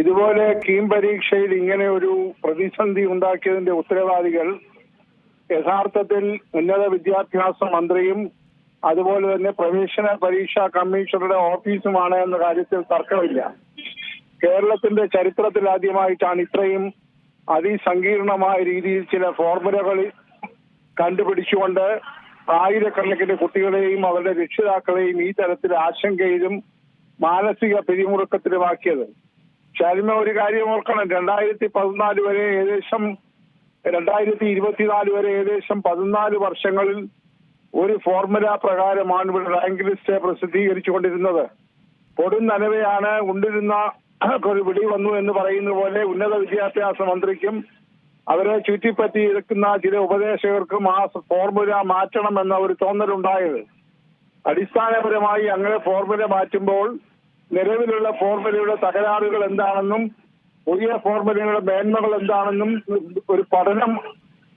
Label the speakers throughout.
Speaker 1: ഇതുപോലെ കീം പരീക്ഷയിൽ ഇങ്ങനെ ഒരു പ്രതിസന്ധി ഉണ്ടാക്കിയതിന്റെ ഉത്തരവാദികൾ യഥാർത്ഥത്തിൽ ഉന്നത വിദ്യാഭ്യാസ മന്ത്രിയും അതുപോലെ തന്നെ പ്രവേശന പരീക്ഷാ കമ്മീഷണറുടെ ഓഫീസുമാണ് എന്ന കാര്യത്തിൽ തർക്കമില്ല. കേരളത്തിന്റെ ചരിത്രത്തിൽ ആദ്യമായിട്ടാണ് ഇത്രയും അതിസങ്കീർണമായ രീതിയിൽ ചില ഫോർമുലകൾ കണ്ടുപിടിച്ചുകൊണ്ട് ആയിരക്കണക്കിന് കുട്ടികളെയും അവരുടെ രക്ഷിതാക്കളെയും ഈ തരത്തിൽ ആശങ്കയിലും മാനസിക പിരിമുറുക്കത്തിലുമാക്കിയത്. ശാലിമ, ഒരു കാര്യം ഓർക്കണം, 2014 വരെ ഏകദേശം 2024 വരെ ഏകദേശം 14 വർഷങ്ങളിൽ ഒരു ഫോർമുല പ്രകാരമാണ് ഇവിടെ റാങ്ക് ലിസ്റ്റ് പ്രസിദ്ധീകരിച്ചുകൊണ്ടിരുന്നത്. പൊടുന്നനവെയാണ് ഉണ്ടിരുന്ന ഒരു വിളി വന്നു എന്ന് പറയുന്ന പോലെ ഉന്നത വിദ്യാഭ്യാസ മന്ത്രിക്കും അവരെ ചുറ്റിപ്പറ്റി ഇരിക്കുന്ന ചില ഉപദേശകർക്കും ആ ഫോർമുല മാറ്റണമെന്ന ഒരു തോന്നലുണ്ടായത്. അടിസ്ഥാനപരമായി അങ്ങനെ ഫോർമുല മാറ്റുമ്പോൾ നിലവിലുള്ള ഫോർമുലയുടെ തകരാറുകൾ എന്താണെന്നും പുതിയ ഫോർമുലയുടെ മേന്മകൾ എന്താണെന്നും ഒരു പഠനം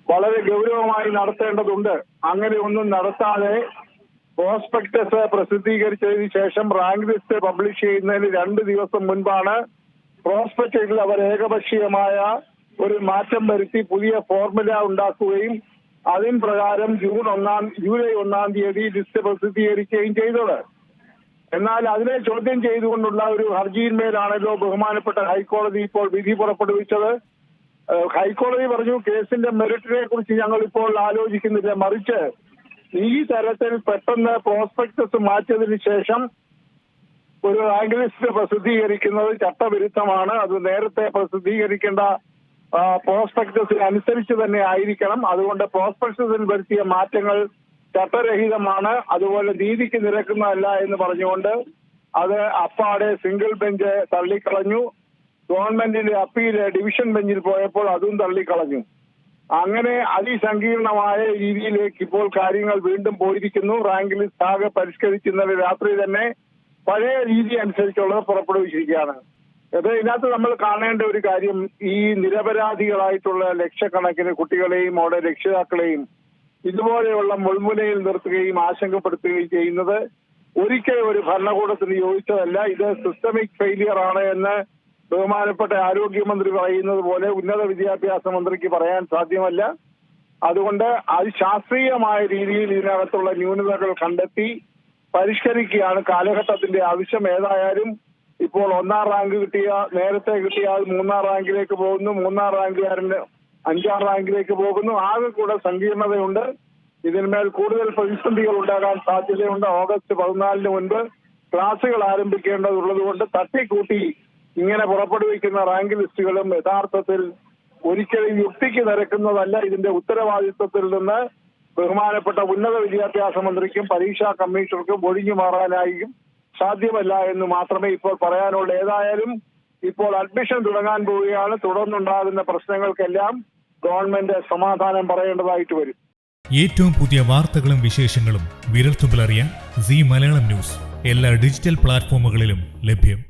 Speaker 1: വളരെ ഗൗരവമായി നടത്തേണ്ടതുണ്ട്. അങ്ങനെ ഒന്നും നടത്താതെ പ്രോസ്പെക്ടസ് പ്രസിദ്ധീകരിച്ചതിന് ശേഷം റാങ്ക് ലിസ്റ്റ് പബ്ലിഷ് ചെയ്യുന്നതിന് 2 ദിവസം മുൻപാണ് പ്രോസ്പെക്ടസിൽ അവർ ഏകപക്ഷീയമായ ഒരു മാറ്റം വരുത്തി പുതിയ ഫോർമുല ഉണ്ടാക്കുകയും അതിൻ പ്രകാരം ജൂലൈ 1-ാം തീയതി ലിസ്റ്റ് പ്രസിദ്ധീകരിക്കുകയും ചെയ്തത്. എന്നാൽ അതിനെ ചോദ്യം ചെയ്തുകൊണ്ടുള്ള ഒരു ഹർജിയിന്മേലാണല്ലോ ബഹുമാനപ്പെട്ട ഹൈക്കോടതി ഇപ്പോൾ വിധി പുറപ്പെടുവിച്ചത്. ഹൈക്കോടതി പറഞ്ഞു, കേസിന്റെ മെറിറ്റിനെ കുറിച്ച് ഞങ്ങൾ ഇപ്പോൾ ആലോചിക്കുന്നില്ല, മറിച്ച് ഈ തരത്തിൽ പെട്ടെന്ന് പ്രോസ്പെക്ടസ് മാറ്റിയതിനു ശേഷം ഒരു റാങ്ക് ലിസ്റ്റ് പ്രസിദ്ധീകരിക്കുന്നത് ചട്ടവിരുദ്ധമാണ്. അത് നേരത്തെ പ്രസിദ്ധീകരിക്കേണ്ട പ്രോസ്പെക്ടസിന് അനുസരിച്ച് തന്നെ ആയിരിക്കണം. അതുകൊണ്ട് പ്രോസ്പെക്ടസിൽ വരുത്തിയ മാറ്റങ്ങൾ ചട്ടരഹിതമാണ്, അതുപോലെ നീതിക്ക് നിരക്കുന്നതല്ല എന്ന് പറഞ്ഞുകൊണ്ട് അത് അപ്പാടെ സിംഗിൾ ബെഞ്ച് തള്ളിക്കളഞ്ഞു. ഗവൺമെന്റിന്റെ അപ്പീൽ ഡിവിഷൻ ബെഞ്ചിൽ പോയപ്പോൾ അതും തള്ളിക്കളഞ്ഞു. അങ്ങനെ അതിസങ്കീർണമായ രീതിയിലേക്ക് ഇപ്പോൾ കാര്യങ്ങൾ വീണ്ടും പോയിരിക്കുന്നു. റാങ്ക് ലിസ്റ്റ് ആകെ പരിഷ്കരിച്ച് ഇന്നലെ രാത്രി തന്നെ പഴയ രീതി അനുസരിച്ചുള്ളത് പുറപ്പെടുവിച്ചിരിക്കുകയാണ്. ഇതിനകത്ത് നമ്മൾ കാണേണ്ട ഒരു കാര്യം, ഈ നിരപരാധികളായിട്ടുള്ള ലക്ഷക്കണക്കിന് കുട്ടികളെയും അവരുടെ രക്ഷിതാക്കളെയും ഇതുപോലെയുള്ള മുൾമുനയിൽ നിർത്തുകയും ആശങ്കപ്പെടുത്തുകയും ചെയ്യുന്നത് ഒരിക്കലും ഒരു ഭരണകൂടത്തിന് യോജിച്ചതല്ല. ഇത് സിസ്റ്റമിക് ഫെയിലിയർ ആണ് എന്ന് ബഹുമാനപ്പെട്ട ആരോഗ്യമന്ത്രി പറയുന്നത് പോലെ ഉന്നത വിദ്യാഭ്യാസ മന്ത്രിക്ക് പറയാൻ സാധ്യമല്ല. അതുകൊണ്ട് ശാസ്ത്രീയമായ രീതിയിൽ ഇതിനകത്തുള്ള ന്യൂനതകൾ കണ്ടെത്തി പരിഷ്കരിക്കുകയാണ് കാലഘട്ടത്തിന്റെ ആവശ്യം. ഏതായാലും ഇപ്പോൾ 1-ാം റാങ്ക് നേരത്തെ കിട്ടിയ 3-ാം റാങ്കിലേക്ക് പോകുന്നു, 3-ാം റാങ്കുകാരന് 5-ാം റാങ്കിലേക്ക് പോകുന്നു. ആകെ കൂടെ സങ്കീർണതയുണ്ട്. ഇതിന്മേൽ കൂടുതൽ പ്രതിസന്ധികൾ ഉണ്ടാകാൻ സാധ്യതയുണ്ട്. ഓഗസ്റ്റ് 14-ന് മുൻപ് ക്ലാസുകൾ ആരംഭിക്കേണ്ടതുള്ളത് കൊണ്ട് തട്ടിക്കൂട്ടി ഇങ്ങനെ പുറപ്പെടുവിക്കുന്ന റാങ്ക് ലിസ്റ്റുകളും യഥാർത്ഥത്തിൽ ഒരിക്കലും യുക്തിക്ക് നിരക്കുന്നതല്ല. ഇതിന്റെ ഉത്തരവാദിത്വത്തിൽ നിന്ന് ബഹുമാനപ്പെട്ട ഉന്നത വിദ്യാഭ്യാസ മന്ത്രിക്കും പരീക്ഷാ കമ്മീഷണർക്കും ഒഴിഞ്ഞു മാറാനായും സാധ്യമല്ല എന്ന് മാത്രമേ ഇപ്പോൾ പറയാനുള്ളൂ. ഏതായാലും ഇപ്പോൾ അഡ്മിഷൻ തുടങ്ങാൻ പോവുകയാണ്. തുടർന്നുണ്ടാകുന്ന പ്രശ്നങ്ങൾക്കെല്ലാം ഗവൺമെന്റ് സമാധാനം പറയേണ്ടതായിട്ട് വരും.
Speaker 2: ഏറ്റവും പുതിയ വാർത്തകളും വിശേഷങ്ങളും വിരൽത്തുമ്പിലറിയാൻ സീ മലയാളം ന്യൂസ് എല്ലാ ഡിജിറ്റൽ പ്ലാറ്റ്ഫോമുകളിലും ലഭ്യം.